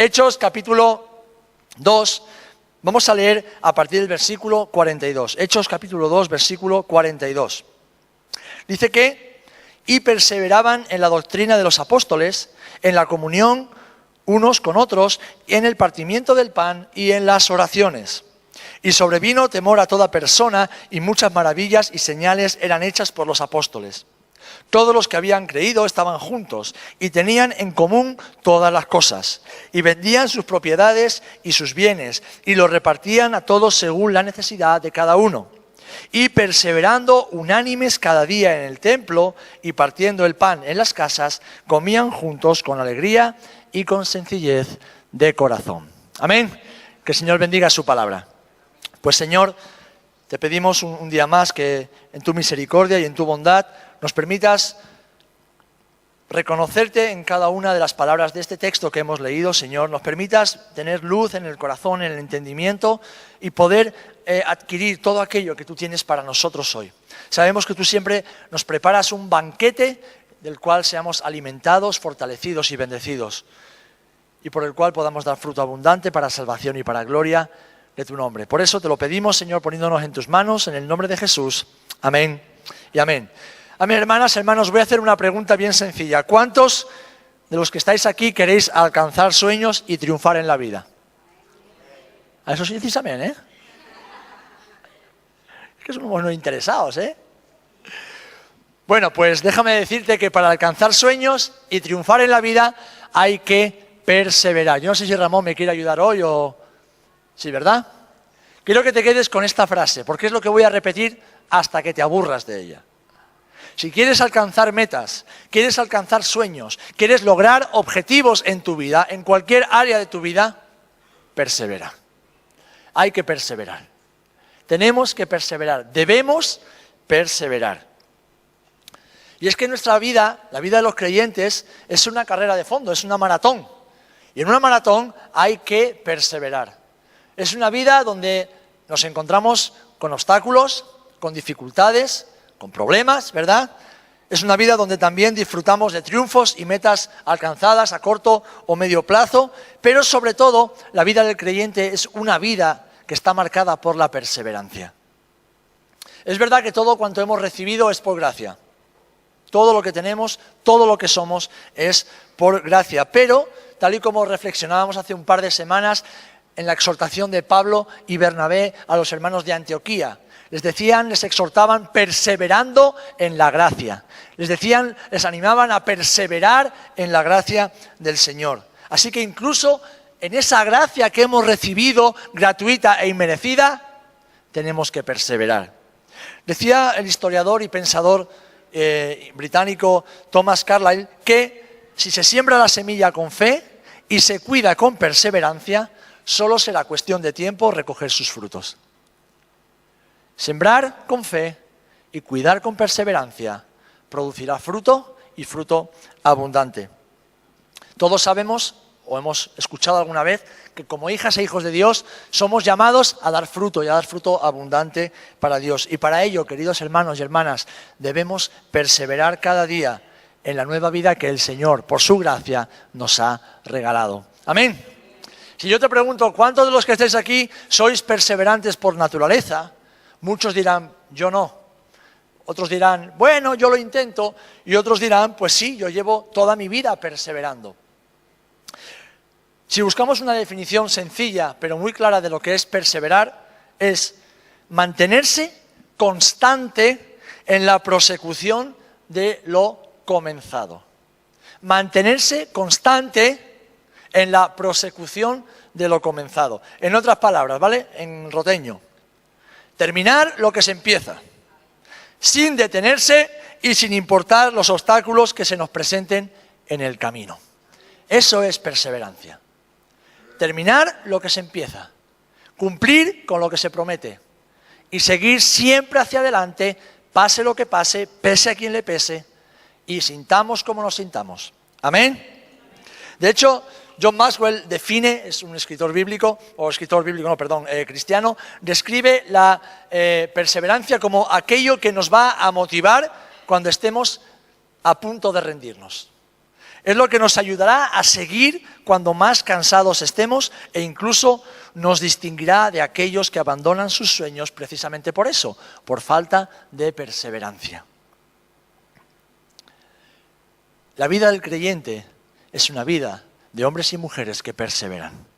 Hechos capítulo 2, vamos a leer a partir del versículo 42. Hechos capítulo 2, versículo 42. Dice que, y perseveraban en la doctrina de los apóstoles, en la comunión unos con otros, en el partimiento del pan y en las oraciones. Y sobrevino temor a toda persona, y muchas maravillas y señales eran hechas por los apóstoles. Todos los que habían creído estaban juntos y tenían en común todas las cosas, y vendían sus propiedades y sus bienes, y los repartían a todos según la necesidad de cada uno. Y perseverando unánimes cada día en el templo y partiendo el pan en las casas, comían juntos con alegría y con sencillez de corazón. Amén. Que el Señor bendiga su palabra. Pues Señor, te pedimos un día más que en tu misericordia y en tu bondad nos permitas reconocerte en cada una de las palabras de este texto que hemos leído, Señor. Nos permitas tener luz en el corazón, en el entendimiento y poder adquirir todo aquello que tú tienes para nosotros hoy. Sabemos que tú siempre nos preparas un banquete del cual seamos alimentados, fortalecidos y bendecidos, y por el cual podamos dar fruto abundante para salvación y para gloria de tu nombre. Por eso te lo pedimos, Señor, poniéndonos en tus manos, en el nombre de Jesús. Amén y amén. Amén, hermanas, hermanos, voy a hacer una pregunta bien sencilla. ¿Cuántos de los que estáis aquí queréis alcanzar sueños y triunfar en la vida? A eso sí decís amén, ¿eh? Es que somos unos interesados, ¿eh? Bueno, pues déjame decirte que para alcanzar sueños y triunfar en la vida hay que perseverar. Yo no sé si Ramón me quiere ayudar hoy o... Sí, ¿verdad? Quiero que te quedes con esta frase, porque es lo que voy a repetir hasta que te aburras de ella. Si quieres alcanzar metas, quieres alcanzar sueños, quieres lograr objetivos en tu vida, en cualquier área de tu vida, persevera. Hay que perseverar. Tenemos que perseverar. Debemos perseverar. Y es que nuestra vida, la vida de los creyentes, es una carrera de fondo, es una maratón. Y en una maratón hay que perseverar. Es una vida donde nos encontramos con obstáculos, con dificultades, con problemas, ¿verdad? Es una vida donde también disfrutamos de triunfos y metas alcanzadas a corto o medio plazo, pero sobre todo la vida del creyente es una vida que está marcada por la perseverancia. Es verdad que todo cuanto hemos recibido es por gracia. Todo lo que tenemos, todo lo que somos es por gracia. Pero, tal y como reflexionábamos hace un par de semanas en la exhortación de Pablo y Bernabé a los hermanos de Antioquía, les exhortaban perseverando en la gracia. Les animaban a perseverar en la gracia del Señor. Así que incluso en esa gracia que hemos recibido, gratuita e inmerecida, tenemos que perseverar. Decía el historiador y pensador británico Thomas Carlyle que si se siembra la semilla con fe y se cuida con perseverancia, solo será cuestión de tiempo recoger sus frutos. Sembrar con fe y cuidar con perseverancia producirá fruto y fruto abundante. Todos sabemos o hemos escuchado alguna vez que como hijas e hijos de Dios somos llamados a dar fruto y a dar fruto abundante para Dios. Y para ello, queridos hermanos y hermanas, debemos perseverar cada día en la nueva vida que el Señor, por su gracia, nos ha regalado. Amén. Si yo te pregunto, ¿cuántos de los que estáis aquí sois perseverantes por naturaleza? Muchos dirán, yo no. Otros dirán, bueno, yo lo intento. Y otros dirán, pues sí, yo llevo toda mi vida perseverando. Si buscamos una definición sencilla, pero muy clara de lo que es perseverar, es mantenerse constante en la prosecución de lo comenzado. Mantenerse constante en la prosecución de lo comenzado. En otras palabras, ¿vale? En roteño. Terminar lo que se empieza, sin detenerse y sin importar los obstáculos que se nos presenten en el camino. Eso es perseverancia. Terminar lo que se empieza, cumplir con lo que se promete y seguir siempre hacia adelante, pase lo que pase, pese a quien le pese y sintamos como nos sintamos. Amén. De hecho, John Maxwell define, es un escritor bíblico, cristiano, describe la perseverancia como aquello que nos va a motivar cuando estemos a punto de rendirnos. Es lo que nos ayudará a seguir cuando más cansados estemos e incluso nos distinguirá de aquellos que abandonan sus sueños precisamente por eso, por falta de perseverancia. La vida del creyente es una vida de hombres y mujeres que perseveran.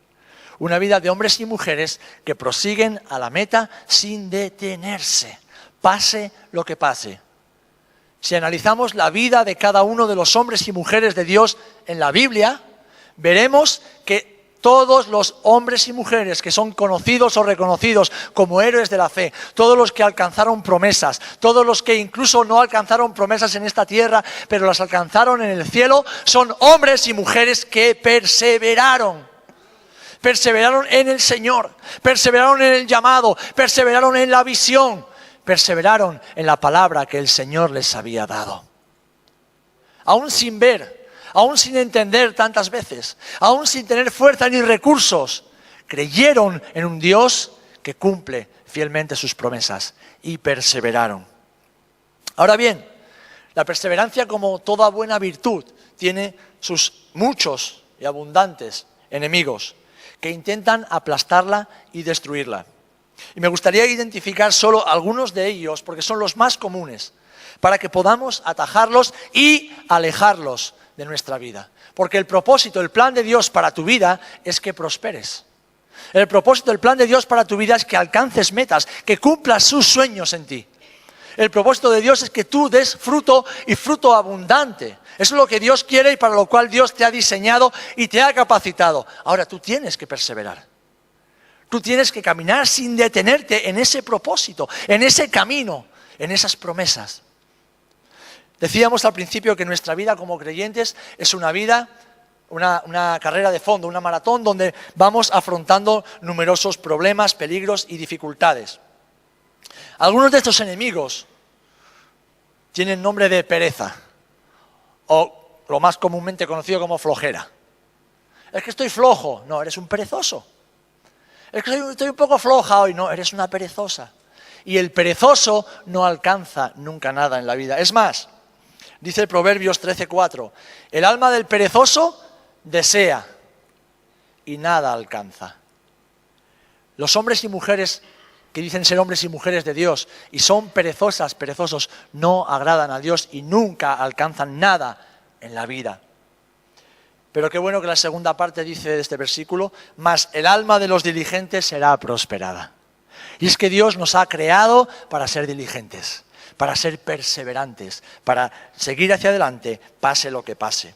Una vida de hombres y mujeres que prosiguen a la meta sin detenerse, pase lo que pase. Si analizamos la vida de cada uno de los hombres y mujeres de Dios en la Biblia, veremos que todos los hombres y mujeres que son conocidos o reconocidos como héroes de la fe, todos los que alcanzaron promesas, todos los que incluso no alcanzaron promesas en esta tierra, pero las alcanzaron en el cielo, son hombres y mujeres que perseveraron. Perseveraron en el Señor, perseveraron en el llamado, perseveraron en la visión, perseveraron en la palabra que el Señor les había dado. Aún sin ver, aún sin entender tantas veces, aún sin tener fuerza ni recursos, creyeron en un Dios que cumple fielmente sus promesas y perseveraron. Ahora bien, la perseverancia, como toda buena virtud, tiene sus muchos y abundantes enemigos que intentan aplastarla y destruirla. Y me gustaría identificar solo algunos de ellos, porque son los más comunes, para que podamos atajarlos y alejarlos de nuestra vida. Porque el propósito, el plan de Dios para tu vida es que prosperes. El propósito, el plan de Dios para tu vida es que alcances metas, que cumplas sus sueños en ti. El propósito de Dios es que tú des fruto y fruto abundante. Eso es lo que Dios quiere y para lo cual Dios te ha diseñado y te ha capacitado. Ahora tú tienes que perseverar. Tú tienes que caminar sin detenerte en ese propósito, en ese camino, en esas promesas. Decíamos al principio que nuestra vida como creyentes es una vida, una carrera de fondo, una maratón donde vamos afrontando numerosos problemas, peligros y dificultades. Algunos de estos enemigos tienen nombre de pereza o lo más comúnmente conocido como flojera. Es que estoy flojo. No, eres un perezoso. Es que estoy un poco floja hoy. No, eres una perezosa. Y el perezoso no alcanza nunca nada en la vida. Es más, dice el Proverbios 13:4, el alma del perezoso desea y nada alcanza. Los hombres y mujeres que dicen ser hombres y mujeres de Dios y son perezosas, perezosos, no agradan a Dios y nunca alcanzan nada en la vida. Pero qué bueno que la segunda parte dice de este versículo, mas el alma de los diligentes será prosperada. Y es que Dios nos ha creado para ser diligentes, para ser perseverantes, para seguir hacia adelante, pase lo que pase.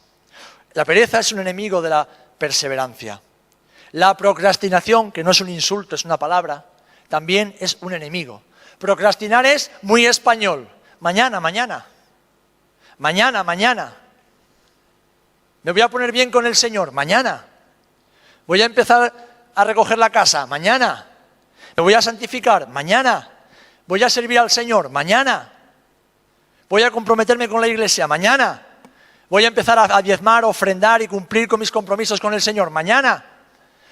La pereza es un enemigo de la perseverancia. La procrastinación, que no es un insulto, es una palabra, también es un enemigo. Procrastinar es muy español. Mañana, mañana. Mañana, mañana. Me voy a poner bien con el Señor. Mañana. Voy a empezar a recoger la casa. Mañana. Me voy a santificar. Mañana. Voy a servir al Señor. Mañana. Voy a comprometerme con la iglesia. Mañana. Voy a empezar a diezmar, ofrendar y cumplir con mis compromisos con el Señor. Mañana.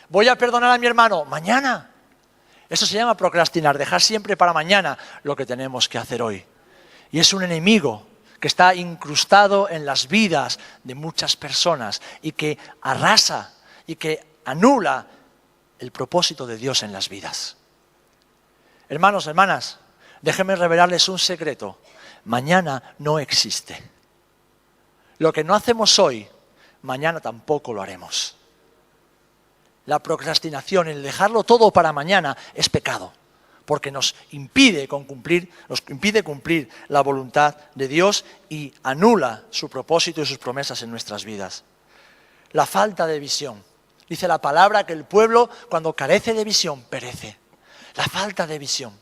Voy a perdonar a mi hermano. Mañana. Eso se llama procrastinar, dejar siempre para mañana lo que tenemos que hacer hoy. Y es un enemigo que está incrustado en las vidas de muchas personas y que arrasa y que anula el propósito de Dios en las vidas. Hermanos, hermanas, déjenme revelarles un secreto. Mañana no existe. Lo que no hacemos hoy, mañana tampoco lo haremos. La procrastinación, el dejarlo todo para mañana, es pecado, porque nos impide cumplir la voluntad de Dios y anula su propósito y sus promesas en nuestras vidas. La falta de visión. Dice la palabra que el pueblo, cuando carece de visión, perece. La falta de visión.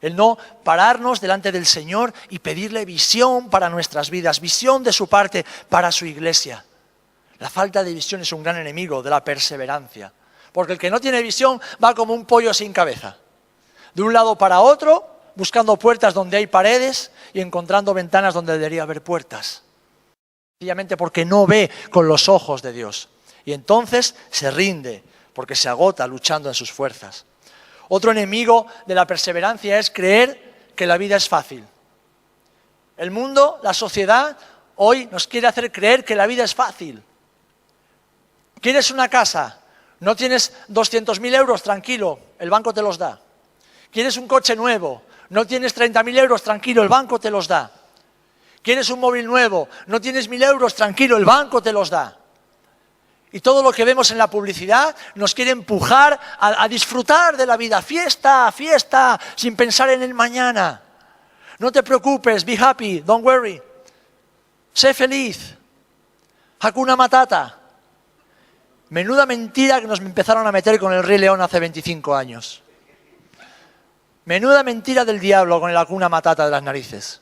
El no pararnos delante del Señor y pedirle visión para nuestras vidas, visión de su parte para su iglesia. La falta de visión es un gran enemigo de la perseverancia, porque el que no tiene visión va como un pollo sin cabeza, de un lado para otro, buscando puertas donde hay paredes y encontrando ventanas donde debería haber puertas, sencillamente porque no ve con los ojos de Dios, y entonces se rinde, porque se agota luchando en sus fuerzas. Otro enemigo de la perseverancia es creer que la vida es fácil. El mundo, la sociedad, hoy nos quiere hacer creer que la vida es fácil. ¿Quieres una casa? No tienes 200.000 euros, tranquilo, el banco te los da. ¿Quieres un coche nuevo? No tienes 30.000 euros, tranquilo, el banco te los da. ¿Quieres un móvil nuevo? No tienes 1.000 euros, tranquilo, el banco te los da. Y todo lo que vemos en la publicidad nos quiere empujar a disfrutar de la vida. Fiesta, fiesta, sin pensar en el mañana. No te preocupes, be happy, don't worry. Sé feliz. Hakuna Matata. Menuda mentira que nos empezaron a meter con el Rey León hace 25 años. Menuda mentira del diablo con el Hakuna Matata de las narices.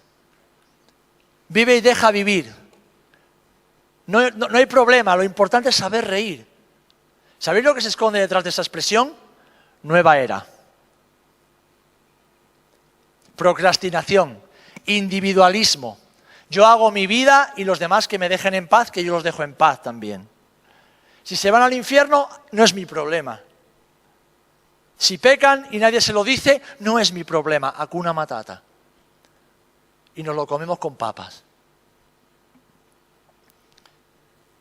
Vive y deja vivir. No hay problema, lo importante es saber reír. ¿Sabéis lo que se esconde detrás de esa expresión? Nueva era. Procrastinación, individualismo. Yo hago mi vida y los demás que me dejen en paz, que yo los dejo en paz también. Si se van al infierno, no es mi problema. Si pecan y nadie se lo dice, no es mi problema. Hakuna Matata. Y nos lo comemos con papas.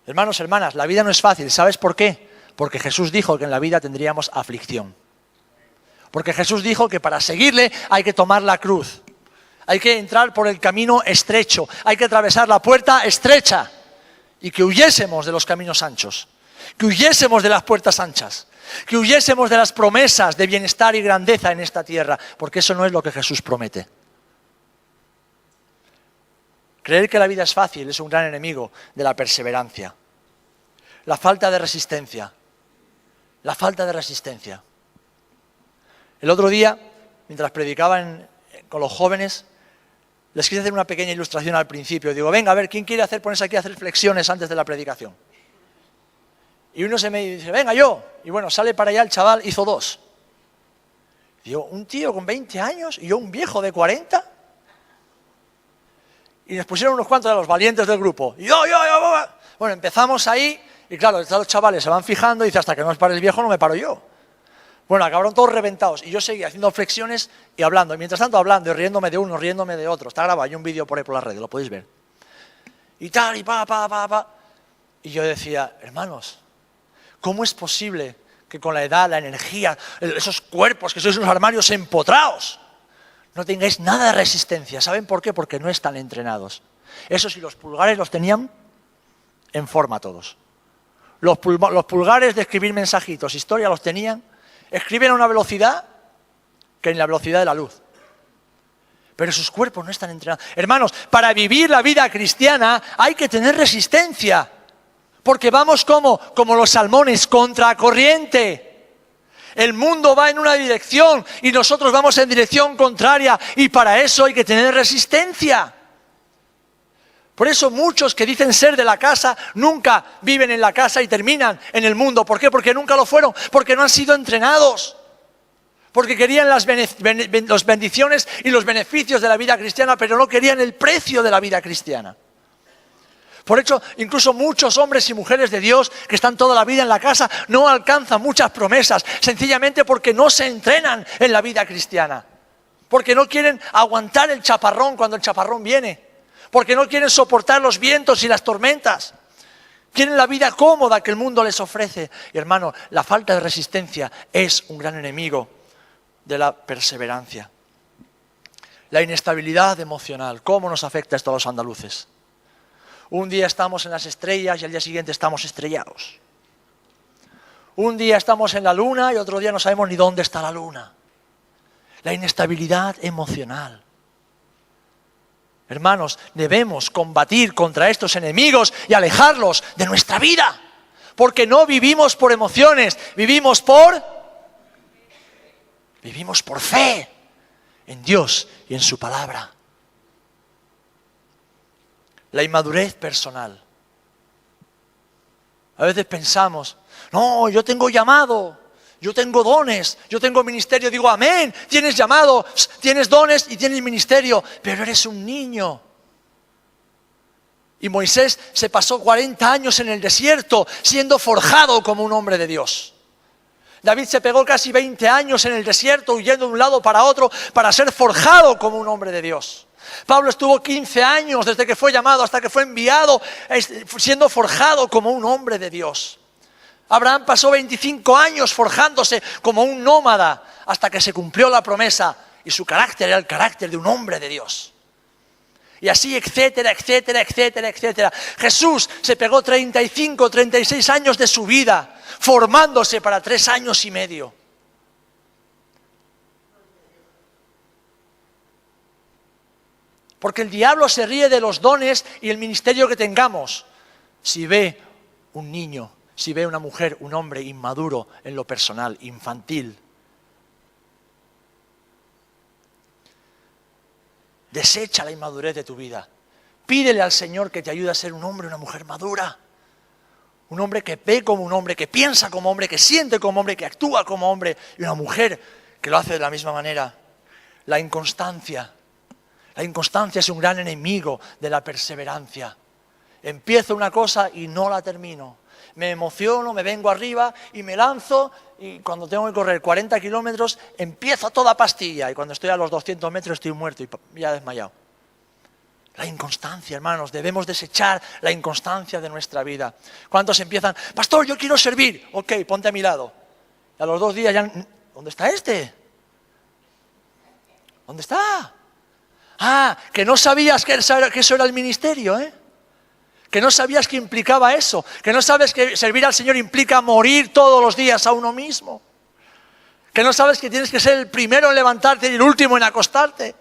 Hermanos, hermanas, la vida no es fácil. ¿Sabes por qué? Porque Jesús dijo que en la vida tendríamos aflicción. Porque Jesús dijo que para seguirle hay que tomar la cruz. Hay que entrar por el camino estrecho. Hay que atravesar la puerta estrecha. Y que huyésemos de los caminos anchos. Que huyésemos de las puertas anchas. Que huyésemos de las promesas de bienestar y grandeza en esta tierra. Porque eso no es lo que Jesús promete. Creer que la vida es fácil es un gran enemigo de la perseverancia. La falta de resistencia. La falta de resistencia. El otro día, mientras predicaba con los jóvenes, les quise hacer una pequeña ilustración al principio. Digo, venga, a ver, ¿quién quiere ponerse aquí a hacer flexiones antes de la predicación? Y uno se me dice, venga, yo. Y bueno, sale para allá el chaval, hizo 2. Digo, un tío con 20 años y yo un viejo de 40. Y nos pusieron unos cuantos de los valientes del grupo. Y yo. Bueno, empezamos ahí y claro, los chavales se van fijando y dice, hasta que no me pare el viejo no me paro yo. Bueno, acabaron todos reventados y yo seguía haciendo flexiones y hablando. Y mientras tanto hablando y riéndome de uno, riéndome de otro. Está grabado, hay un vídeo por ahí por las redes, lo podéis ver. Y tal, y pa. Y yo decía, hermanos, ¿cómo es posible que con la edad, la energía, esos cuerpos que sois unos armarios empotrados, no tengáis nada de resistencia? ¿Saben por qué? Porque no están entrenados. Eso sí, los pulgares los tenían en forma todos. Los pulgares de escribir mensajitos, historia, los tenían. Escriben a una velocidad que en la velocidad de la luz. Pero sus cuerpos no están entrenados. Hermanos, para vivir la vida cristiana hay que tener resistencia. Porque vamos como los salmones, contracorriente. El mundo va en una dirección y nosotros vamos en dirección contraria. Y para eso hay que tener resistencia. Por eso muchos que dicen ser de la casa nunca viven en la casa y terminan en el mundo. ¿Por qué? Porque nunca lo fueron. Porque no han sido entrenados. Porque querían las bendiciones y los beneficios de la vida cristiana, pero no querían el precio de la vida cristiana. Por eso, incluso muchos hombres y mujeres de Dios que están toda la vida en la casa no alcanzan muchas promesas, sencillamente porque no se entrenan en la vida cristiana. Porque no quieren aguantar el chaparrón cuando el chaparrón viene. Porque no quieren soportar los vientos y las tormentas. Quieren la vida cómoda que el mundo les ofrece. Y hermano, la falta de resistencia es un gran enemigo de la perseverancia. La inestabilidad emocional. ¿Cómo nos afecta esto a los andaluces? Un día estamos en las estrellas y al día siguiente estamos estrellados. Un día estamos en la luna y otro día no sabemos ni dónde está la luna. La inestabilidad emocional. Hermanos, debemos combatir contra estos enemigos y alejarlos de nuestra vida. Porque no vivimos por emociones, vivimos por fe en Dios y en su palabra. La inmadurez personal. A veces pensamos, no, yo tengo llamado, yo tengo dones, yo tengo ministerio. Digo, amén, tienes llamado, tienes dones y tienes ministerio, pero eres un niño. Y Moisés se pasó 40 años en el desierto siendo forjado como un hombre de Dios. David se pegó casi 20 años en el desierto huyendo de un lado para otro para ser forjado como un hombre de Dios. Pablo estuvo 15 años desde que fue llamado hasta que fue enviado, siendo forjado como un hombre de Dios. Abraham pasó 25 años forjándose como un nómada hasta que se cumplió la promesa y su carácter era el carácter de un hombre de Dios. Y así, etcétera, etcétera, etcétera, etcétera. Jesús se pegó 35, 36 años de su vida formándose para 3 años y medio. Porque el diablo se ríe de los dones y el ministerio que tengamos. Si ve un niño, si ve una mujer, un hombre inmaduro en lo personal, infantil. Desecha la inmadurez de tu vida. Pídele al Señor que te ayude a ser un hombre, una mujer madura. Un hombre que ve como un hombre, que piensa como hombre, que siente como hombre, que actúa como hombre. Y una mujer que lo hace de la misma manera. La inconstancia. La inconstancia es un gran enemigo de la perseverancia. Empiezo una cosa y no la termino. Me emociono, me vengo arriba y me lanzo y cuando tengo que correr 40 kilómetros empiezo a toda pastilla y cuando estoy a los 200 metros estoy muerto y ya desmayado. La inconstancia, hermanos, debemos desechar la inconstancia de nuestra vida. ¿Cuántos empiezan? Pastor, yo quiero servir. Ok, ponte a mi lado. Y a los 2 días ya... ¿Dónde está este? ¿Dónde está? Ah, que no sabías que eso era el ministerio, ¿eh? Que no sabías que implicaba eso, que no sabes que servir al Señor implica morir todos los días a uno mismo, que no sabes que tienes que ser el primero en levantarte y el último en acostarte,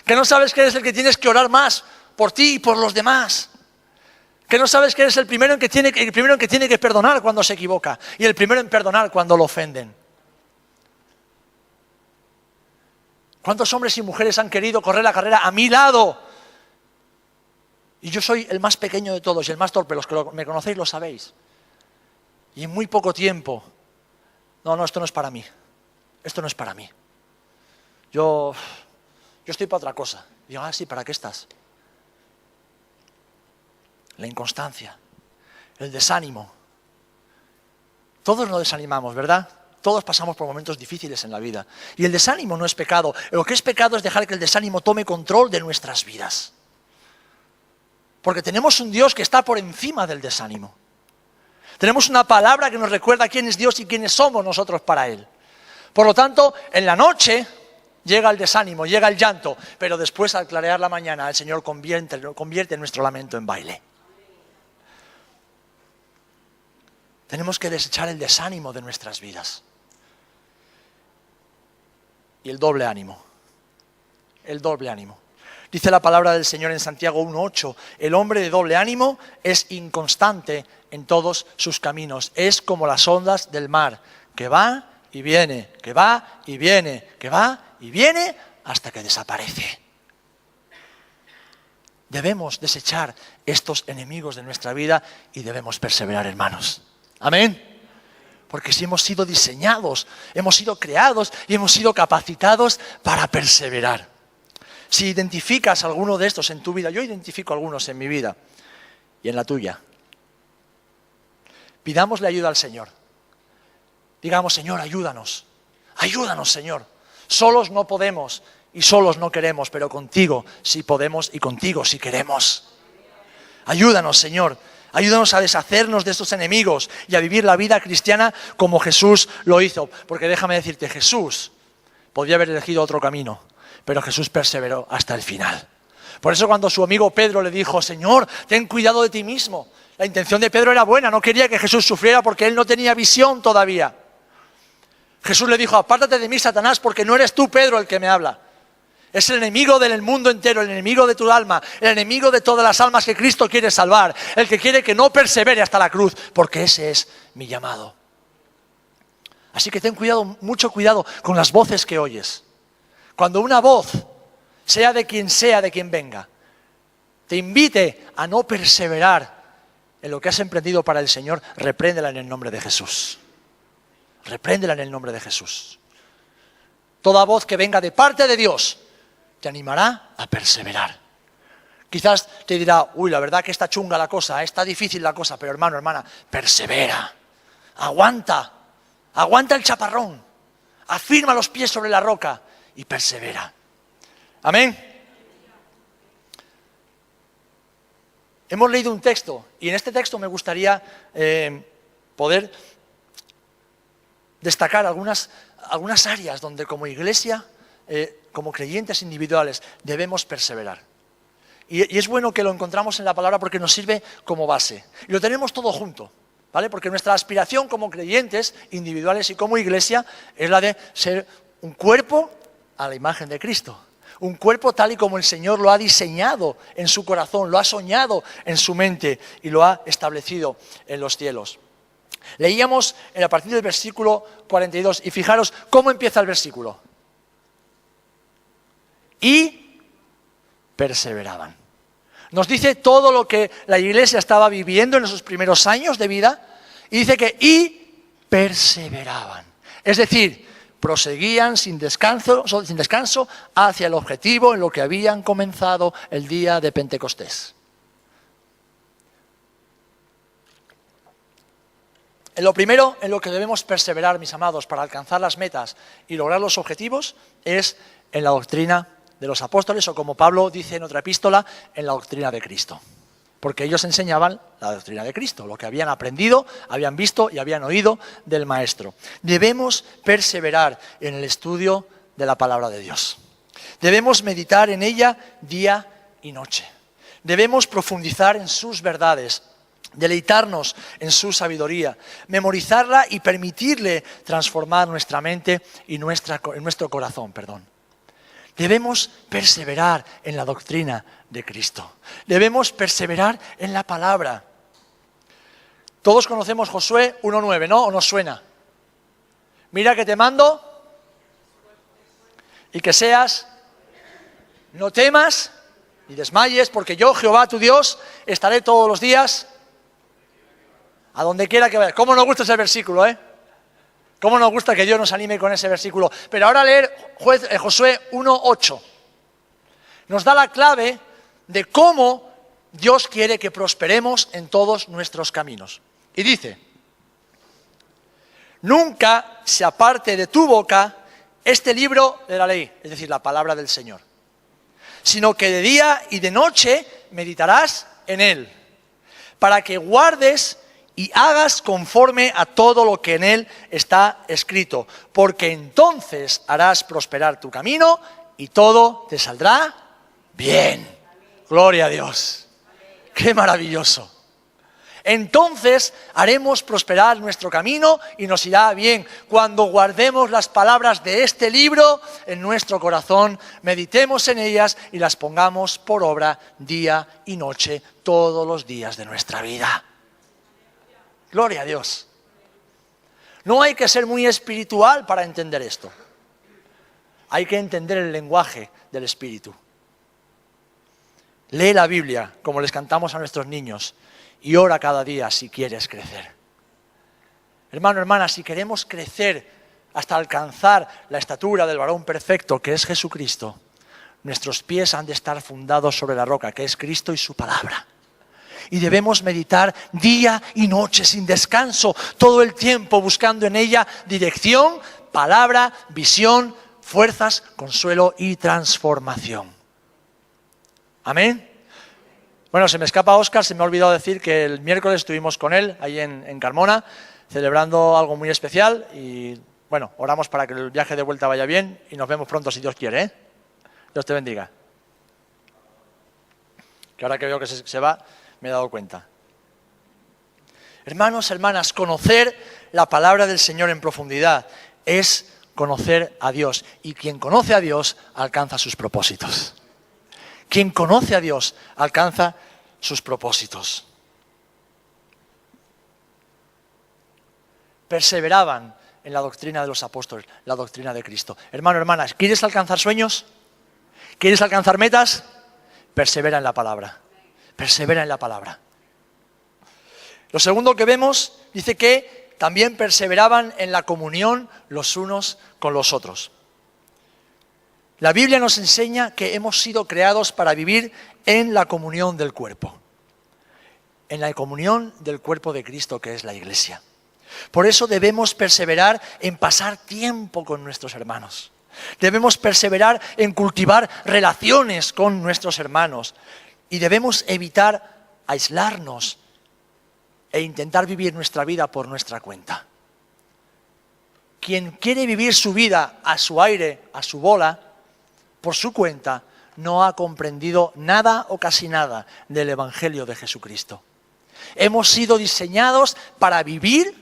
que no sabes que eres el que tienes que orar más por ti y por los demás, que no sabes que eres el primero en que tiene que perdonar cuando se equivoca y el primero en perdonar cuando lo ofenden. ¿Cuántos hombres y mujeres han querido correr la carrera a mi lado? Y yo soy el más pequeño de todos y el más torpe, los que me conocéis lo sabéis. Y en muy poco tiempo, no, esto no es para mí, esto no es para mí. Yo estoy para otra cosa. Digo, sí, ¿para qué estás? La inconstancia, el desánimo. Todos nos desanimamos, ¿verdad? Todos pasamos por momentos difíciles en la vida. Y el desánimo no es pecado. Lo que es pecado es dejar que el desánimo tome control de nuestras vidas. Porque tenemos un Dios que está por encima del desánimo. Tenemos una palabra que nos recuerda quién es Dios y quiénes somos nosotros para Él. Por lo tanto, en la noche llega el desánimo, llega el llanto, pero después al clarear la mañana el Señor convierte nuestro lamento en baile. Tenemos que desechar el desánimo de nuestras vidas. Y el doble ánimo. El doble ánimo. Dice la palabra del Señor en Santiago 1:8, el hombre de doble ánimo es inconstante en todos sus caminos. Es como las ondas del mar, que va y viene, que va y viene, que va y viene, hasta que desaparece. Debemos desechar estos enemigos de nuestra vida y debemos perseverar, hermanos. Amén. Porque si hemos sido diseñados, hemos sido creados y hemos sido capacitados para perseverar. Si identificas alguno de estos en tu vida, yo identifico algunos en mi vida y en la tuya. Pidámosle ayuda al Señor. Digamos, Señor, ayúdanos. Ayúdanos, Señor. Solos no podemos y solos no queremos, pero contigo sí podemos y contigo sí queremos. Ayúdanos, Señor. Ayúdanos a deshacernos de estos enemigos y a vivir la vida cristiana como Jesús lo hizo. Porque déjame decirte, Jesús podría haber elegido otro camino, pero Jesús perseveró hasta el final. Por eso cuando su amigo Pedro le dijo, Señor, ten cuidado de ti mismo. La intención de Pedro era buena, no quería que Jesús sufriera porque él no tenía visión todavía. Jesús le dijo, apártate de mí, Satanás, porque no eres tú, Pedro, el que me habla. Es el enemigo del mundo entero, el enemigo de tu alma, el enemigo de todas las almas que Cristo quiere salvar, el que quiere que no persevere hasta la cruz, porque ese es mi llamado. Así que ten cuidado, mucho cuidado con las voces que oyes. Cuando una voz, sea de quien venga, te invite a no perseverar en lo que has emprendido para el Señor, repréndela en el nombre de Jesús. Repréndela en el nombre de Jesús. Toda voz que venga de parte de Dios te animará a perseverar. Quizás te dirá, la verdad que está chunga la cosa, está difícil la cosa, pero hermano, hermana, persevera, aguanta el chaparrón, afirma los pies sobre la roca y persevera. Amén. hemos leído un texto y en este texto me gustaría poder destacar algunas áreas donde como iglesia, como creyentes individuales, debemos perseverar. Y es bueno que lo encontramos en la palabra porque nos sirve como base. Y lo tenemos todo junto, ¿vale? Porque nuestra aspiración como creyentes individuales y como iglesia es la de ser un cuerpo a la imagen de Cristo. Un cuerpo tal y como el Señor lo ha diseñado en su corazón, lo ha soñado en su mente y lo ha establecido en los cielos. Leíamos a partir del versículo 42 y fijaros cómo empieza el versículo. Y perseveraban. Nos dice todo lo que la iglesia estaba viviendo en esos primeros años de vida y dice que y perseveraban. Es decir, proseguían sin descanso hacia el objetivo en lo que habían comenzado el día de Pentecostés. En lo primero en lo que debemos perseverar, mis amados, para alcanzar las metas y lograr los objetivos es en la doctrina de los apóstoles, o como Pablo dice en otra epístola, en la doctrina de Cristo. Porque ellos enseñaban la doctrina de Cristo, lo que habían aprendido, habían visto y habían oído del Maestro. Debemos perseverar en el estudio de la palabra de Dios. Debemos meditar en ella día y noche. Debemos profundizar en sus verdades, deleitarnos en su sabiduría, memorizarla y permitirle transformar nuestra mente y nuestro corazón. Debemos perseverar en la doctrina de Cristo. Debemos perseverar en la palabra. Todos conocemos Josué 1:9, ¿no? ¿O nos suena? Mira que te mando y que seas, no temas ni desmayes, porque yo, Jehová tu Dios, estaré todos los días a donde quiera que vayas. ¿Cómo nos gusta ese versículo, eh? ¿Cómo nos gusta que Dios nos anime con ese versículo? Pero ahora leer Josué 1:8 nos da la clave de cómo Dios quiere que prosperemos en todos nuestros caminos. Y dice: nunca se aparte de tu boca este libro de la ley, es decir, la palabra del Señor, sino que de día y de noche meditarás en él, para que guardes y hagas conforme a todo lo que en él está escrito, porque entonces harás prosperar tu camino y todo te saldrá bien. Gloria a Dios. ¡Qué maravilloso! Entonces haremos prosperar nuestro camino y nos irá bien cuando guardemos las palabras de este libro en nuestro corazón, meditemos en ellas y las pongamos por obra día y noche todos los días de nuestra vida. Gloria a Dios. No hay que ser muy espiritual para entender esto. Hay que entender el lenguaje del Espíritu. Lee la Biblia, como les cantamos a nuestros niños, y ora cada día si quieres crecer. Hermano, hermana, si queremos crecer hasta alcanzar la estatura del varón perfecto, que es Jesucristo, nuestros pies han de estar fundados sobre la roca, que es Cristo y su palabra. Y debemos meditar día y noche sin descanso, todo el tiempo buscando en ella dirección, palabra, visión, fuerzas, consuelo y transformación. Amén. Bueno, se me escapa Óscar, se me ha olvidado decir que el miércoles estuvimos con él ahí en Carmona, celebrando algo muy especial y bueno, oramos para que el viaje de vuelta vaya bien y nos vemos pronto si Dios quiere, ¿eh? Dios te bendiga. Que ahora que veo que se va, me he dado cuenta. Hermanos, hermanas, conocer la palabra del Señor en profundidad es conocer a Dios. Y quien conoce a Dios alcanza sus propósitos. Quien conoce a Dios alcanza sus propósitos. Perseveraban en la doctrina de los apóstoles, la doctrina de Cristo. Hermano, hermanas, ¿quieres alcanzar sueños? ¿Quieres alcanzar metas? Persevera en la palabra. Persevera en la palabra. Lo segundo que vemos dice que también perseveraban en la comunión los unos con los otros. La Biblia nos enseña que hemos sido creados para vivir en la comunión del cuerpo. En la comunión del cuerpo de Cristo, que es la Iglesia. Por eso debemos perseverar en pasar tiempo con nuestros hermanos. Debemos perseverar en cultivar relaciones con nuestros hermanos. Y debemos evitar aislarnos e intentar vivir nuestra vida por nuestra cuenta. Quien quiere vivir su vida a su aire, a su bola, por su cuenta, no ha comprendido nada o casi nada del Evangelio de Jesucristo. Hemos sido diseñados para vivir,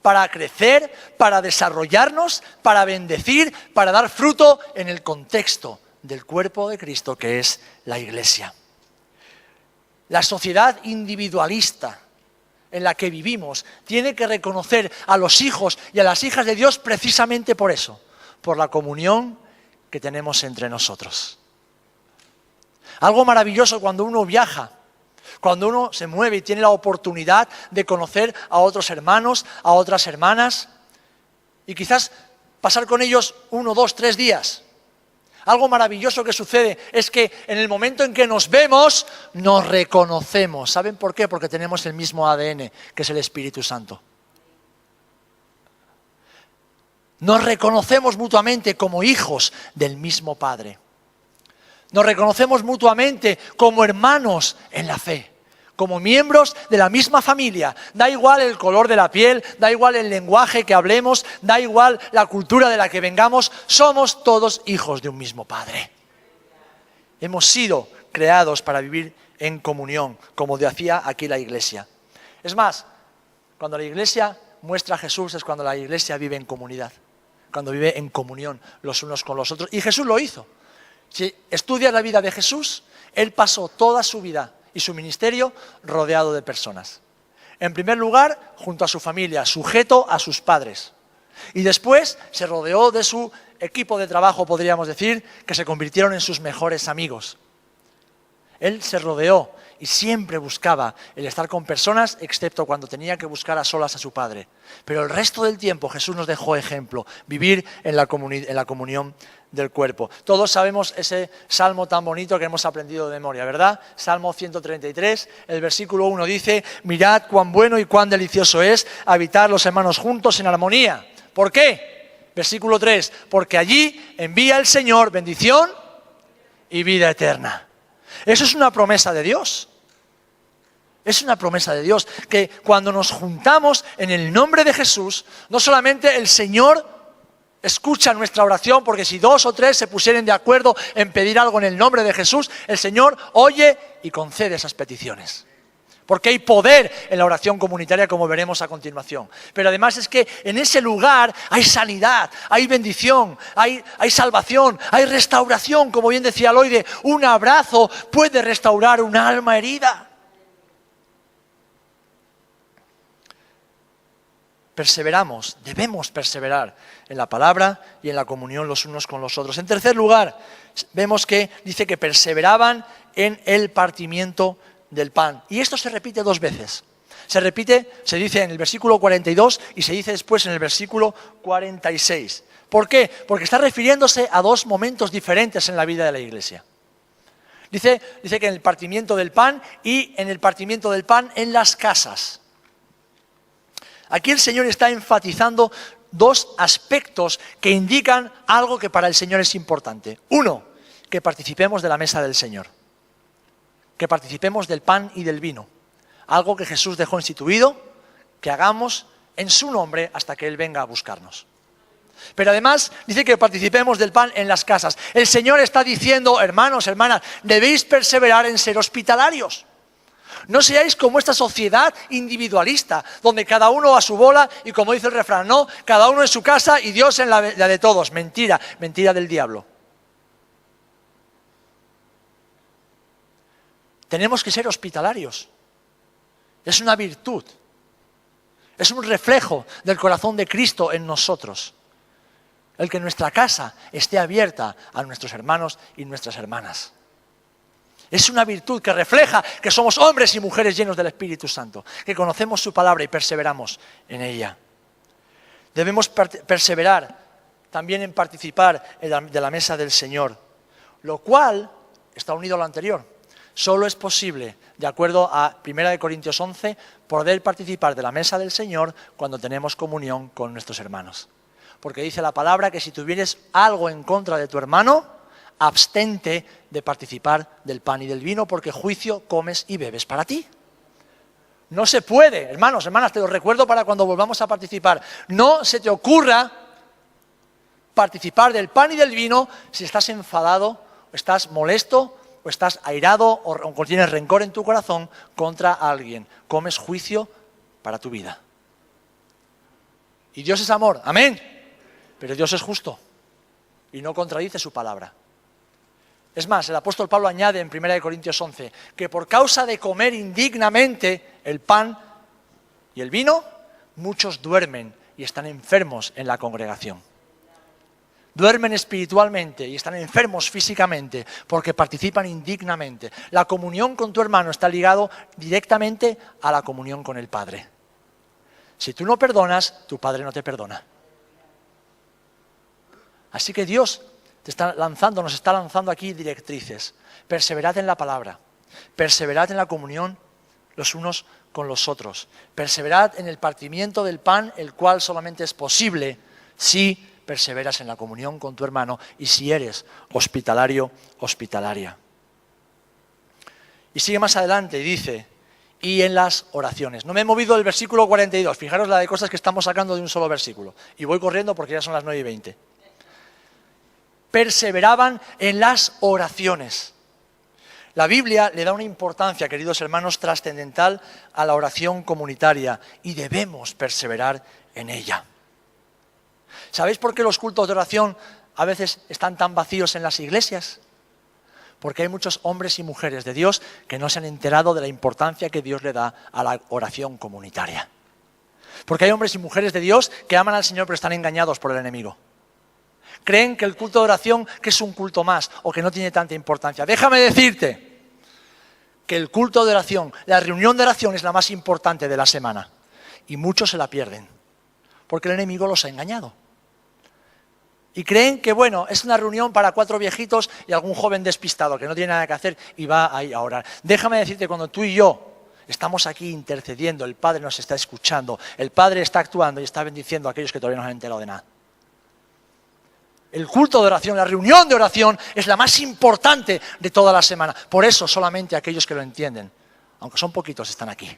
para crecer, para desarrollarnos, para bendecir, para dar fruto en el contexto del cuerpo de Cristo que es la Iglesia. La sociedad individualista en la que vivimos tiene que reconocer a los hijos y a las hijas de Dios precisamente por eso, por la comunión que tenemos entre nosotros. Algo maravilloso cuando uno viaja, cuando uno se mueve y tiene la oportunidad de conocer a otros hermanos, a otras hermanas, y quizás pasar con ellos 1, 2, 3 días. Algo maravilloso que sucede es que en el momento en que nos vemos, nos reconocemos. ¿Saben por qué? Porque tenemos el mismo ADN, que es el Espíritu Santo. Nos reconocemos mutuamente como hijos del mismo Padre. Nos reconocemos mutuamente como hermanos en la fe, como miembros de la misma familia. Da igual el color de la piel, da igual el lenguaje que hablemos, da igual la cultura de la que vengamos, somos todos hijos de un mismo Padre. Hemos sido creados para vivir en comunión, como decía aquí la Iglesia. Es más, cuando la Iglesia muestra a Jesús es cuando la Iglesia vive en comunidad, cuando vive en comunión los unos con los otros. Y Jesús lo hizo. Si estudias la vida de Jesús, Él pasó toda su vida y su ministerio rodeado de personas. En primer lugar, junto a su familia, sujeto a sus padres. Y después se rodeó de su equipo de trabajo, podríamos decir, que se convirtieron en sus mejores amigos. Él se rodeó y siempre buscaba el estar con personas, excepto cuando tenía que buscar a solas a su Padre. Pero el resto del tiempo Jesús nos dejó ejemplo, vivir en la comunión del cuerpo. Todos sabemos ese salmo tan bonito que hemos aprendido de memoria, ¿verdad? Salmo 133, el versículo 1 dice: mirad cuán bueno y cuán delicioso es habitar los hermanos juntos en armonía. ¿Por qué? Versículo 3, porque allí envía el Señor bendición y vida eterna. Eso es una promesa de Dios. Es una promesa de Dios, que cuando nos juntamos en el nombre de Jesús, no solamente el Señor escucha nuestra oración, porque si 2 o 3 se pusieren de acuerdo en pedir algo en el nombre de Jesús, el Señor oye y concede esas peticiones. Porque hay poder en la oración comunitaria, como veremos a continuación. Pero además es que en ese lugar hay sanidad, hay bendición, hay salvación, hay restauración. Como bien decía Loide, un abrazo puede restaurar un alma herida. Perseveramos, debemos perseverar en la palabra y en la comunión los unos con los otros. En tercer lugar, vemos que dice que perseveraban en el partimiento del pan. Y esto se repite 2 veces. Se dice en el versículo 42 y se dice después en el versículo 46. ¿Por qué? Porque está refiriéndose a 2 momentos diferentes en la vida de la Iglesia. Dice que en el partimiento del pan y en el partimiento del pan en las casas. Aquí el Señor está enfatizando 2 aspectos que indican algo que para el Señor es importante. 1, que participemos de la mesa del Señor. Que participemos del pan y del vino. Algo que Jesús dejó instituido, que hagamos en su nombre hasta que Él venga a buscarnos. Pero además dice que participemos del pan en las casas. El Señor está diciendo, hermanos, hermanas, debéis perseverar en ser hospitalarios. No seáis como esta sociedad individualista, donde cada uno a su bola y, como dice el refrán, no, cada uno en su casa y Dios en la de todos. Mentira, mentira del diablo. Tenemos que ser hospitalarios. Es una virtud. Es un reflejo del corazón de Cristo en nosotros. El que nuestra casa esté abierta a nuestros hermanos y nuestras hermanas. Es una virtud que refleja que somos hombres y mujeres llenos del Espíritu Santo, que conocemos su palabra y perseveramos en ella. Debemos perseverar también en participar de la mesa del Señor, lo cual está unido a lo anterior. Solo es posible, de acuerdo a 1 Corintios 11, poder participar de la mesa del Señor cuando tenemos comunión con nuestros hermanos. Porque dice la palabra que si tuvieres algo en contra de tu hermano, abstente de participar del pan y del vino, porque juicio comes y bebes para ti. No se puede, hermanos, hermanas, te lo recuerdo para cuando volvamos a participar. No se te ocurra participar del pan y del vino si estás enfadado, o estás molesto, o estás airado, o tienes rencor en tu corazón contra alguien. Comes juicio para tu vida. Y Dios es amor, amén. Pero Dios es justo y no contradice su palabra. Es más, el apóstol Pablo añade en 1 Corintios 11 que por causa de comer indignamente el pan y el vino, muchos duermen y están enfermos en la congregación. Duermen espiritualmente y están enfermos físicamente porque participan indignamente. La comunión con tu hermano está ligado directamente a la comunión con el Padre. Si tú no perdonas, tu Padre no te perdona. Así que Dios nos está lanzando aquí directrices. Perseverad en la palabra, perseverad en la comunión los unos con los otros, perseverad en el partimiento del pan, el cual solamente es posible si perseveras en la comunión con tu hermano y si eres hospitalario, hospitalaria. Y sigue más adelante y dice, y en las oraciones. No me he movido del versículo 42, fijaros la de cosas que estamos sacando de un solo versículo. Y voy corriendo porque ya son las 9:20. Perseveraban en las oraciones. La Biblia le da una importancia, queridos hermanos, trascendental a la oración comunitaria y debemos perseverar en ella. ¿Sabéis por qué los cultos de oración a veces están tan vacíos en las iglesias? Porque hay muchos hombres y mujeres de Dios que no se han enterado de la importancia que Dios le da a la oración comunitaria. Porque hay hombres y mujeres de Dios que aman al Señor pero están engañados por el enemigo. Creen que el culto de oración que es un culto más o que no tiene tanta importancia. Déjame decirte que el culto de oración, la reunión de oración es la más importante de la semana. Y muchos se la pierden porque el enemigo los ha engañado. Y creen que, bueno, es una reunión para 4 viejitos y algún joven despistado que no tiene nada que hacer y va ahí a orar. Déjame decirte, cuando tú y yo estamos aquí intercediendo, el Padre nos está escuchando, el Padre está actuando y está bendiciendo a aquellos que todavía no se han enterado de nada. El culto de oración, la reunión de oración es la más importante de toda la semana. Por eso solamente aquellos que lo entienden, aunque son poquitos, están aquí.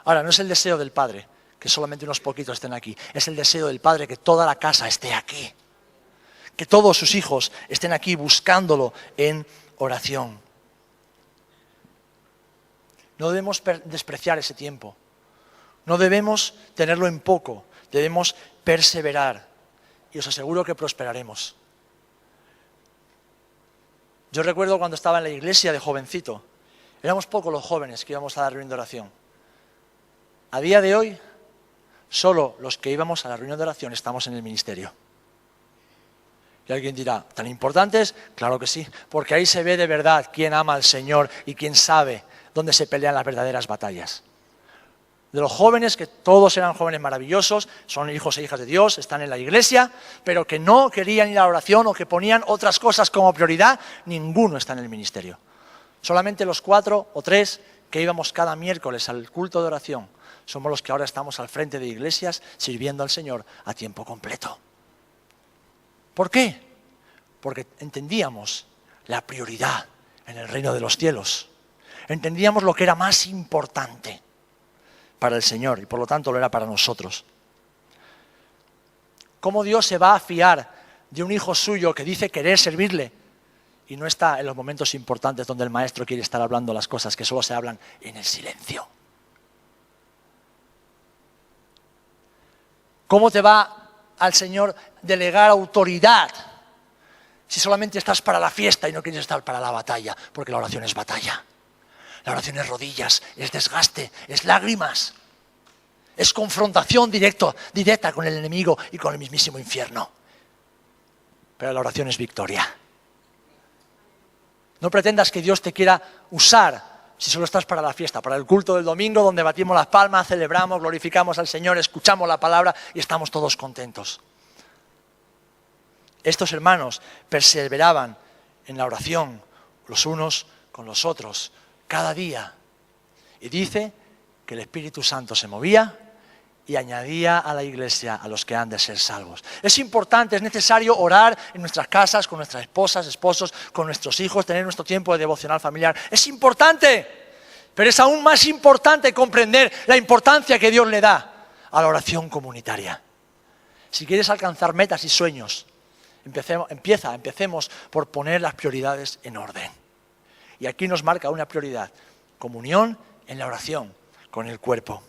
Ahora, no es el deseo del Padre que solamente unos poquitos estén aquí. Es el deseo del Padre que toda la casa esté aquí. Que todos sus hijos estén aquí buscándolo en oración. No debemos despreciar ese tiempo. No debemos tenerlo en poco. Debemos perseverar. Y os aseguro que prosperaremos. Yo recuerdo cuando estaba en la iglesia de jovencito. Éramos pocos los jóvenes que íbamos a la reunión de oración. A día de hoy, solo los que íbamos a la reunión de oración estamos en el ministerio. Y alguien dirá, ¿tan importantes? Claro que sí, porque ahí se ve de verdad quién ama al Señor y quién sabe dónde se pelean las verdaderas batallas. De los jóvenes, que todos eran jóvenes maravillosos, son hijos e hijas de Dios, están en la iglesia, pero que no querían ir a la oración o que ponían otras cosas como prioridad, ninguno está en el ministerio. Solamente los 4 o 3 que íbamos cada miércoles al culto de oración, somos los que ahora estamos al frente de iglesias sirviendo al Señor a tiempo completo. ¿Por qué? Porque entendíamos la prioridad en el reino de los cielos. Entendíamos lo que era más importante para el Señor y por lo tanto lo era para nosotros. ¿Cómo Dios se va a fiar de un hijo suyo que dice querer servirle y no está en los momentos importantes donde el maestro quiere estar hablando las cosas que solo se hablan en el silencio? ¿Cómo te va al Señor delegar autoridad si solamente estás para la fiesta y no quieres estar para la batalla? Porque la oración es batalla. La oración es rodillas, es desgaste, es lágrimas, es confrontación directa con el enemigo y con el mismísimo infierno. Pero la oración es victoria. No pretendas que Dios te quiera usar si solo estás para la fiesta, para el culto del domingo donde batimos las palmas, celebramos, glorificamos al Señor, escuchamos la palabra y estamos todos contentos. Estos hermanos perseveraban en la oración los unos con los otros cada día. Y dice que el Espíritu Santo se movía y añadía a la iglesia a los que han de ser salvos. Es importante, es necesario orar en nuestras casas, con nuestras esposas, esposos, con nuestros hijos, tener nuestro tiempo de devocional familiar. Es importante, pero es aún más importante comprender la importancia que Dios le da a la oración comunitaria. Si quieres alcanzar metas y sueños, empecemos por poner las prioridades en orden. Y aquí nos marca una prioridad: comunión en la oración con el cuerpo.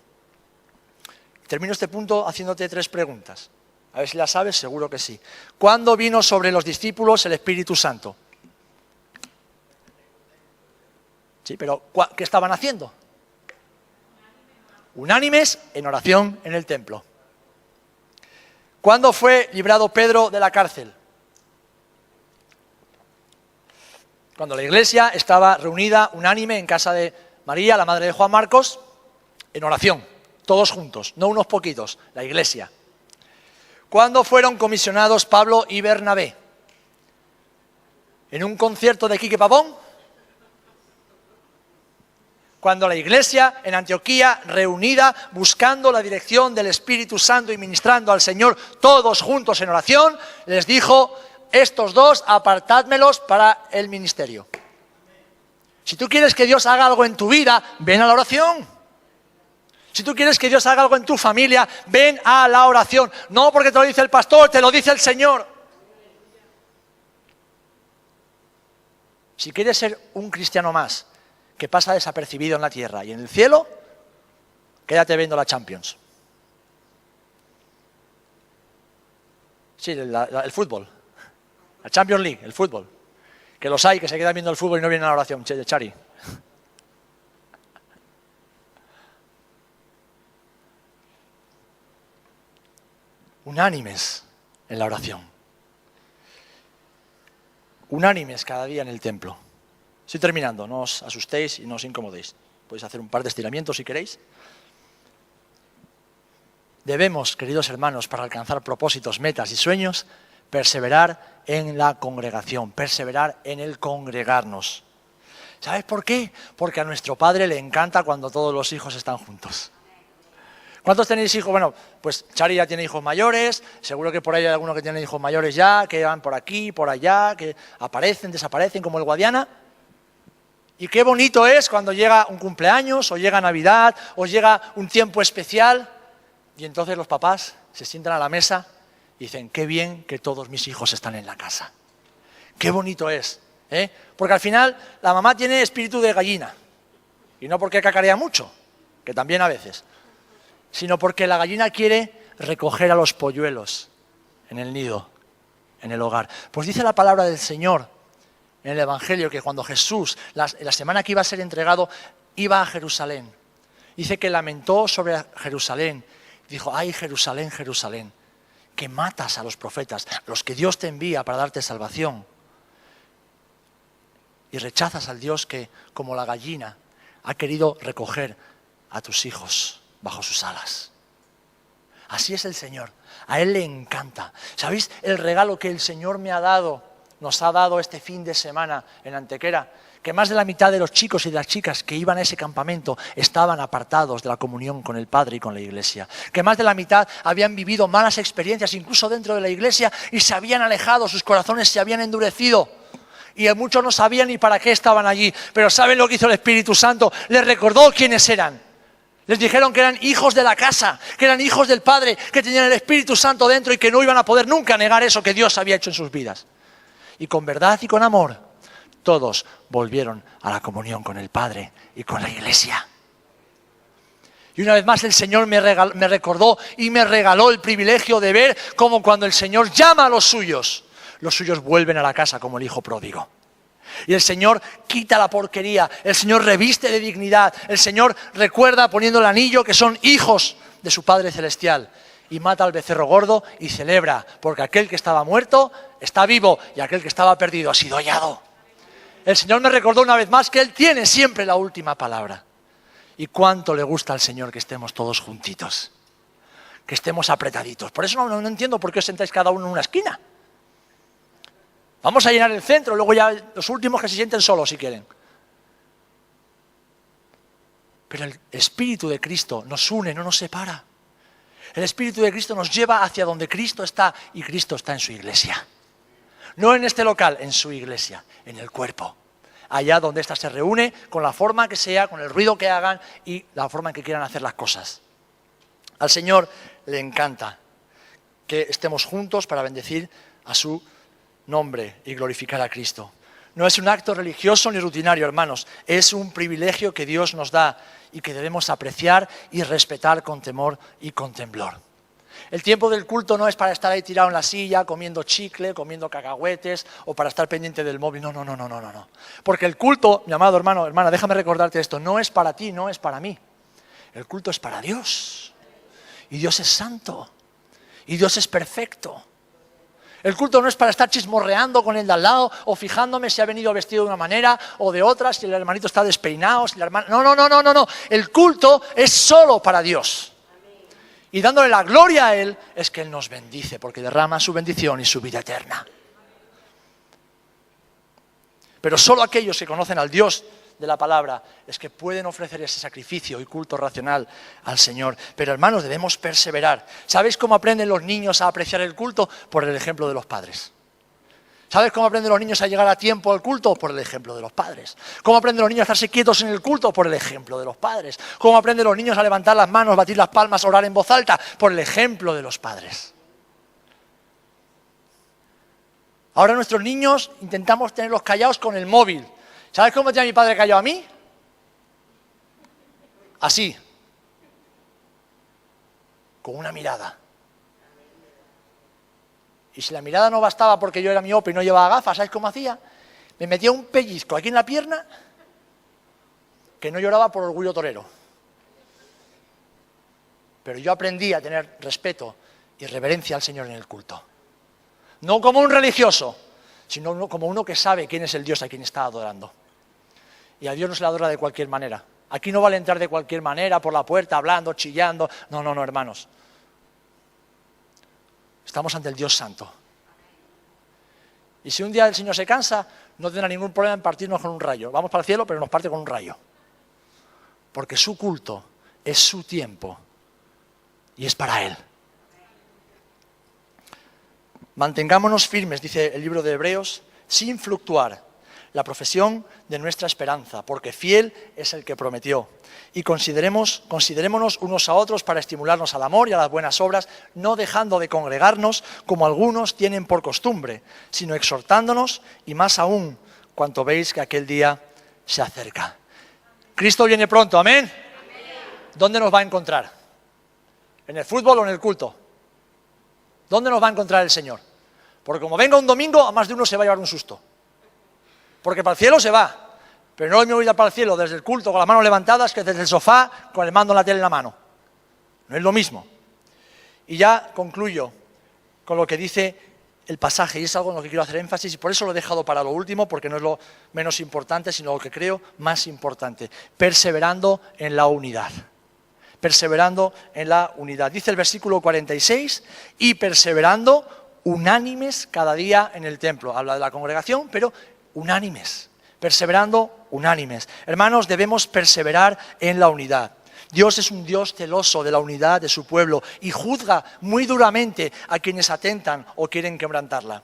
Termino este punto haciéndote 3 preguntas. A ver si las sabes, seguro que sí. ¿Cuándo vino sobre los discípulos el Espíritu Santo? Sí, pero ¿qué estaban haciendo? Unánimes en oración en el templo. ¿Cuándo fue librado Pedro de la cárcel? Cuando la iglesia estaba reunida unánime en casa de María, la madre de Juan Marcos, en oración. Todos juntos, no unos poquitos, la iglesia. ¿Cuándo fueron comisionados Pablo y Bernabé? ¿En un concierto de Quique Pavón? Cuando la iglesia en Antioquía, reunida, buscando la dirección del Espíritu Santo y ministrando al Señor, todos juntos en oración, les dijo: estos 2 apartádmelos para el ministerio. Si tú quieres que Dios haga algo en tu vida, ven a la oración. Si tú quieres que Dios haga algo en tu familia, ven a la oración. No porque te lo dice el pastor, te lo dice el Señor. Si quieres ser un cristiano más, que pasa desapercibido en la tierra y en el cielo, quédate viendo la Champions. Sí, el fútbol. La Champions League, el fútbol. Que los hay que se quedan viendo el fútbol y no vienen a la oración, Chari. Unánimes en la oración. Unánimes cada día en el templo. Estoy terminando, no os asustéis y no os incomodéis. Podéis hacer un par de estiramientos si queréis. Debemos, queridos hermanos, para alcanzar propósitos, metas y sueños, perseverar en la congregación, perseverar en el congregarnos. ¿Sabes por qué? Porque a nuestro Padre le encanta cuando todos los hijos están juntos. ¿Cuántos tenéis hijos? Bueno, pues Chari ya tiene hijos mayores, seguro que por ahí hay algunos que tienen hijos mayores ya, que van por aquí, por allá, que aparecen, desaparecen como el Guadiana. Y qué bonito es cuando llega un cumpleaños, o llega Navidad, o llega un tiempo especial, y entonces los papás se sientan a la mesa y dicen: qué bien que todos mis hijos están en la casa. Qué bonito es, ¿eh? Porque al final la mamá tiene espíritu de gallina, y no porque cacarea mucho, que también a veces, sino porque la gallina quiere recoger a los polluelos en el nido, en el hogar. Pues dice la palabra del Señor en el Evangelio que cuando Jesús, la semana que iba a ser entregado, iba a Jerusalén. Dice que lamentó sobre Jerusalén. Dijo: ay, Jerusalén, Jerusalén, que matas a los profetas, los que Dios te envía para darte salvación. Y rechazas al Dios que, como la gallina, ha querido recoger a tus hijos bajo sus alas. Así es el Señor, a Él le encanta. ¿Sabéis el regalo que el Señor nos ha dado este fin de semana en Antequera? Que más de la mitad de los chicos y de las chicas que iban a ese campamento estaban apartados de la comunión con el Padre y con la Iglesia. Que más de la mitad habían vivido malas experiencias, incluso dentro de la Iglesia, y se habían alejado, sus corazones se habían endurecido. Y muchos no sabían ni para qué estaban allí. Pero ¿saben lo que hizo el Espíritu Santo? Les recordó quiénes eran. Les dijeron que eran hijos de la casa, que eran hijos del Padre, que tenían el Espíritu Santo dentro y que no iban a poder nunca negar eso que Dios había hecho en sus vidas. Y con verdad y con amor, todos volvieron a la comunión con el Padre y con la Iglesia. Y una vez más el Señor me recordó y me regaló el privilegio de ver cómo cuando el Señor llama a los suyos vuelven a la casa como el hijo pródigo. Y el Señor quita la porquería, el Señor reviste de dignidad, el Señor recuerda poniendo el anillo que son hijos de su Padre Celestial. Y mata al becerro gordo y celebra, porque aquel que estaba muerto está vivo y aquel que estaba perdido ha sido hallado. El Señor me recordó una vez más que Él tiene siempre la última palabra. Y cuánto le gusta al Señor que estemos todos juntitos, que estemos apretaditos. Por eso no entiendo por qué os sentáis cada uno en una esquina. Vamos a llenar el centro, luego ya los últimos que se sienten solos si quieren. Pero el Espíritu de Cristo nos une, no nos separa. El Espíritu de Cristo nos lleva hacia donde Cristo está y Cristo está en su iglesia. No en este local, en su iglesia, en el cuerpo. Allá donde ésta se reúne, con la forma que sea, con el ruido que hagan y la forma en que quieran hacer las cosas. Al Señor le encanta que estemos juntos para bendecir a su nombre y glorificar a Cristo. No es un acto religioso ni rutinario, hermanos, es un privilegio que Dios nos da y que debemos apreciar y respetar con temor y con temblor. El tiempo del culto no es para estar ahí tirado en la silla, comiendo chicle, comiendo cacahuetes o para estar pendiente del móvil. No. Porque el culto, mi amado hermano, hermana, déjame recordarte esto, no es para ti, no es para mí. El culto es para Dios. Y Dios es santo. Y Dios es perfecto. El culto no es para estar chismorreando con el de al lado o fijándome si ha venido vestido de una manera o de otra, si el hermanito está despeinado, si la hermana... No. El culto es solo para Dios. Y dándole la gloria a Él es que Él nos bendice, porque derrama su bendición y su vida eterna. Pero solo aquellos que conocen al Dios de la palabra es que pueden ofrecer ese sacrificio y culto racional al Señor. Pero hermanos, debemos perseverar. ¿Sabéis cómo aprenden los niños a apreciar el culto? Por el ejemplo de los padres. ¿Sabes cómo aprenden los niños a llegar a tiempo al culto? Por el ejemplo de los padres. ¿Cómo aprenden los niños a estarse quietos en el culto? Por el ejemplo de los padres. ¿Cómo aprenden los niños a levantar las manos, batir las palmas, orar en voz alta? Por el ejemplo de los padres. Ahora nuestros niños intentamos tenerlos callados con el móvil. ¿Sabes cómo tenía mi padre callado a mí? Así. Con una mirada. Y si la mirada no bastaba porque yo era miope y no llevaba gafas, ¿sabes cómo hacía? Me metía un pellizco aquí en la pierna que no lloraba por orgullo torero. Pero yo aprendí a tener respeto y reverencia al Señor en el culto. No como un religioso, sino como uno que sabe quién es el Dios a quien está adorando. Y a Dios no se le adora de cualquier manera. Aquí no vale entrar de cualquier manera, por la puerta, hablando, chillando. No, hermanos. Estamos ante el Dios Santo. Y si un día el Señor se cansa, no tendrá ningún problema en partirnos con un rayo. Vamos para el cielo, pero nos parte con un rayo. Porque su culto es su tiempo y es para Él. Mantengámonos firmes, dice el libro de Hebreos, sin fluctuar la profesión de nuestra esperanza, porque fiel es el que prometió. Y considerémonos unos a otros para estimularnos al amor y a las buenas obras, no dejando de congregarnos como algunos tienen por costumbre, sino exhortándonos y más aún cuanto veis que aquel día se acerca. Cristo viene pronto, ¿amén? ¿Dónde nos va a encontrar? ¿En el fútbol o en el culto? ¿Dónde nos va a encontrar el Señor? Porque como venga un domingo, a más de uno se va a llevar un susto. Porque para el cielo se va, pero no me voy a ir para el cielo desde el culto con las manos levantadas que desde el sofá con el mando en la tele en la mano. No es lo mismo. Y ya concluyo con lo que dice el pasaje, y es algo en lo que quiero hacer énfasis, y por eso lo he dejado para lo último, porque no es lo menos importante, sino lo que creo más importante. Perseverando en la unidad. Perseverando en la unidad. Dice el versículo 46, y perseverando unánimes cada día en el templo. Habla de la congregación, pero unánimes, perseverando unánimes. Hermanos, debemos perseverar en la unidad. Dios es un Dios celoso de la unidad de su pueblo y juzga muy duramente a quienes atentan o quieren quebrantarla.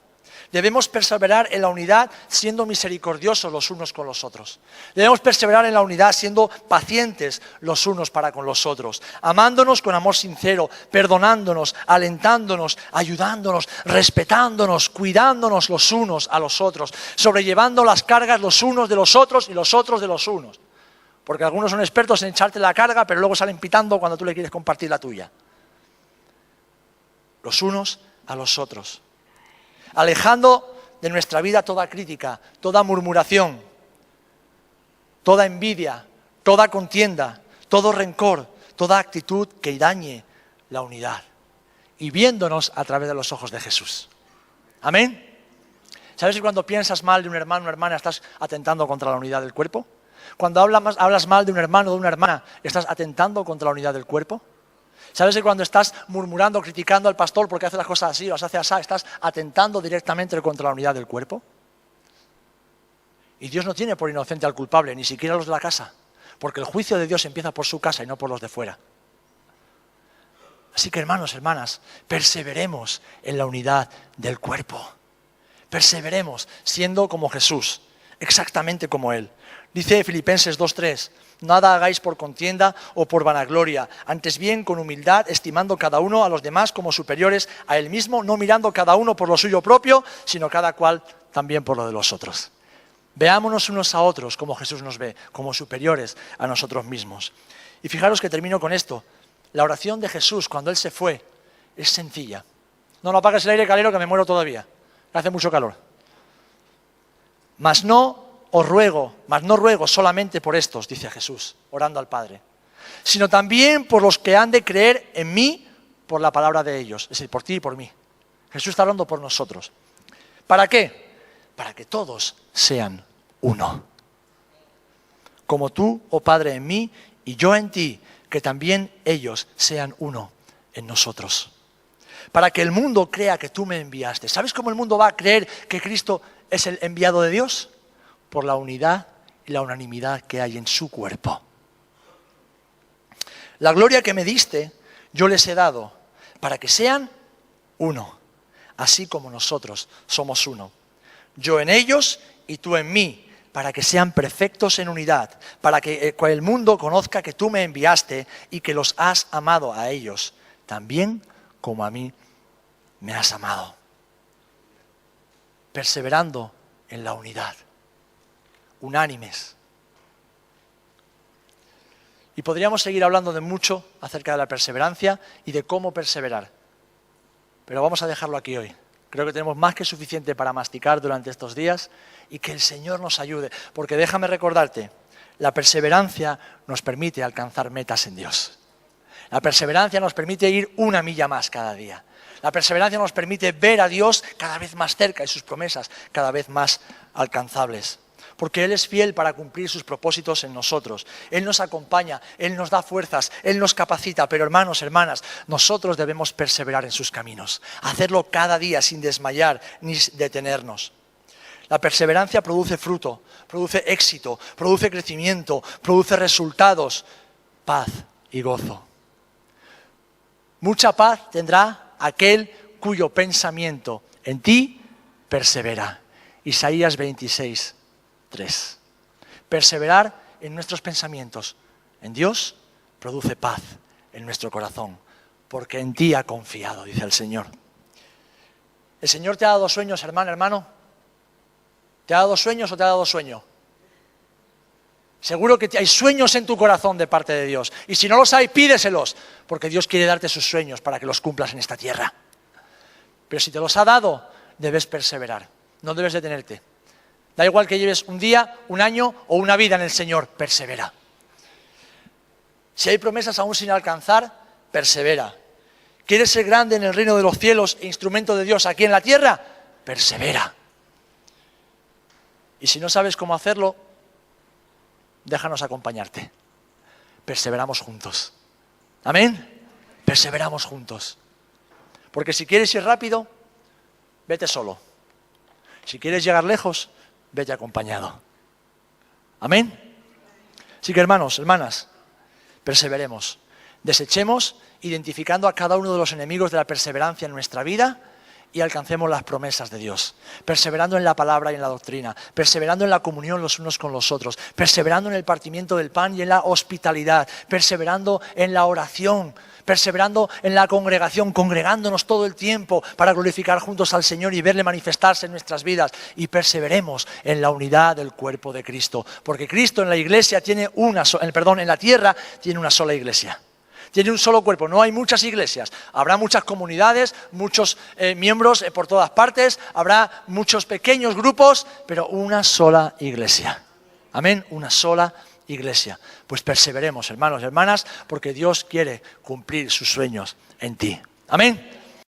Debemos perseverar en la unidad siendo misericordiosos los unos con los otros. Debemos perseverar en la unidad siendo pacientes los unos para con los otros, amándonos con amor sincero, perdonándonos, alentándonos, ayudándonos, respetándonos, cuidándonos los unos a los otros, sobrellevando las cargas los unos de los otros y los otros de los unos. Porque algunos son expertos en echarte la carga, pero luego salen pitando cuando tú le quieres compartir la tuya. Los unos a los otros. Alejando de nuestra vida toda crítica, toda murmuración, toda envidia, toda contienda, todo rencor, toda actitud que dañe la unidad. Y viéndonos a través de los ojos de Jesús. ¿Amén? ¿Sabes que cuando piensas mal de un hermano o una hermana estás atentando contra la unidad del cuerpo? Cuando hablas mal de un hermano o de una hermana, ¿estás atentando contra la unidad del cuerpo? ¿Sabes que cuando estás murmurando, criticando al pastor porque hace las cosas así o las hace así, estás atentando directamente contra la unidad del cuerpo? Y Dios no tiene por inocente al culpable, ni siquiera a los de la casa, porque el juicio de Dios empieza por su casa y no por los de fuera. Así que hermanos, hermanas, perseveremos en la unidad del cuerpo. Perseveremos siendo como Jesús, exactamente como Él. Dice Filipenses 2:3, nada hagáis por contienda o por vanagloria, antes bien con humildad, estimando cada uno a los demás como superiores a él mismo, no mirando cada uno por lo suyo propio, sino cada cual también por lo de los otros. Veámonos unos a otros como Jesús nos ve, como superiores a nosotros mismos. Y fijaros que termino con esto. La oración de Jesús cuando Él se fue es sencilla. No apagues el aire, calero, que me muero todavía. Hace mucho calor. Mas no ruego solamente por estos, dice Jesús, orando al Padre, sino también por los que han de creer en mí por la palabra de ellos, es decir, por ti y por mí. Jesús está hablando por nosotros. ¿Para qué? Para que todos sean uno. Como tú, oh Padre, en mí y yo en ti, que también ellos sean uno en nosotros. Para que el mundo crea que tú me enviaste. ¿Sabes cómo el mundo va a creer que Cristo es el enviado de Dios? Por la unidad y la unanimidad que hay en su cuerpo. La gloria que me diste, yo les he dado, para que sean uno, así como nosotros somos uno. Yo en ellos y tú en mí, para que sean perfectos en unidad, para que el mundo conozca que tú me enviaste y que los has amado a ellos, también como a mí me has amado. Perseverando en la unidad, unánimes. Y podríamos seguir hablando de mucho acerca de la perseverancia y de cómo perseverar, pero vamos a dejarlo aquí hoy. Creo que tenemos más que suficiente para masticar durante estos días y que el Señor nos ayude, porque déjame recordarte, la perseverancia nos permite alcanzar metas en Dios. La perseverancia nos permite ir una milla más cada día. La perseverancia nos permite ver a Dios cada vez más cerca y sus promesas cada vez más alcanzables. Porque Él es fiel para cumplir sus propósitos en nosotros. Él nos acompaña, Él nos da fuerzas, Él nos capacita. Pero hermanos, hermanas, nosotros debemos perseverar en sus caminos. Hacerlo cada día sin desmayar ni detenernos. La perseverancia produce fruto, produce éxito, produce crecimiento, produce resultados, paz y gozo. Mucha paz tendrá aquel cuyo pensamiento en ti persevera. Isaías 26:3. Perseverar en nuestros pensamientos en Dios produce paz en nuestro corazón, porque en ti ha confiado, dice el Señor. ¿El Señor te ha dado sueños, hermano? ¿Te ha dado sueños o te ha dado sueño? Seguro que hay sueños en tu corazón de parte de Dios. Y si no los hay, pídeselos, porque Dios quiere darte sus sueños para que los cumplas en esta tierra. Pero si te los ha dado, debes perseverar, no debes detenerte. Da igual que lleves un día, un año o una vida en el Señor, persevera. Si hay promesas aún sin alcanzar, persevera. ¿Quieres ser grande en el reino de los cielos e instrumento de Dios aquí en la tierra? Persevera. Y si no sabes cómo hacerlo, déjanos acompañarte. Perseveramos juntos. ¿Amén? Perseveramos juntos. Porque si quieres ir rápido, vete solo. Si quieres llegar lejos, vete acompañado. ¿Amén? Así que hermanos, hermanas, perseveremos. Desechemos identificando a cada uno de los enemigos de la perseverancia en nuestra vida y alcancemos las promesas de Dios, perseverando en la palabra y en la doctrina, perseverando en la comunión los unos con los otros, perseverando en el partimiento del pan y en la hospitalidad, perseverando en la oración, perseverando en la congregación, congregándonos todo el tiempo para glorificar juntos al Señor y verle manifestarse en nuestras vidas, y perseveremos en la unidad del cuerpo de Cristo, porque Cristo en la iglesia tiene en la tierra tiene una sola iglesia. Tiene un solo cuerpo, no hay muchas iglesias. Habrá muchas comunidades, muchos miembros por todas partes, habrá muchos pequeños grupos, pero una sola iglesia. Amén, una sola iglesia. Pues perseveremos, hermanos y hermanas, porque Dios quiere cumplir sus sueños en ti. Amén.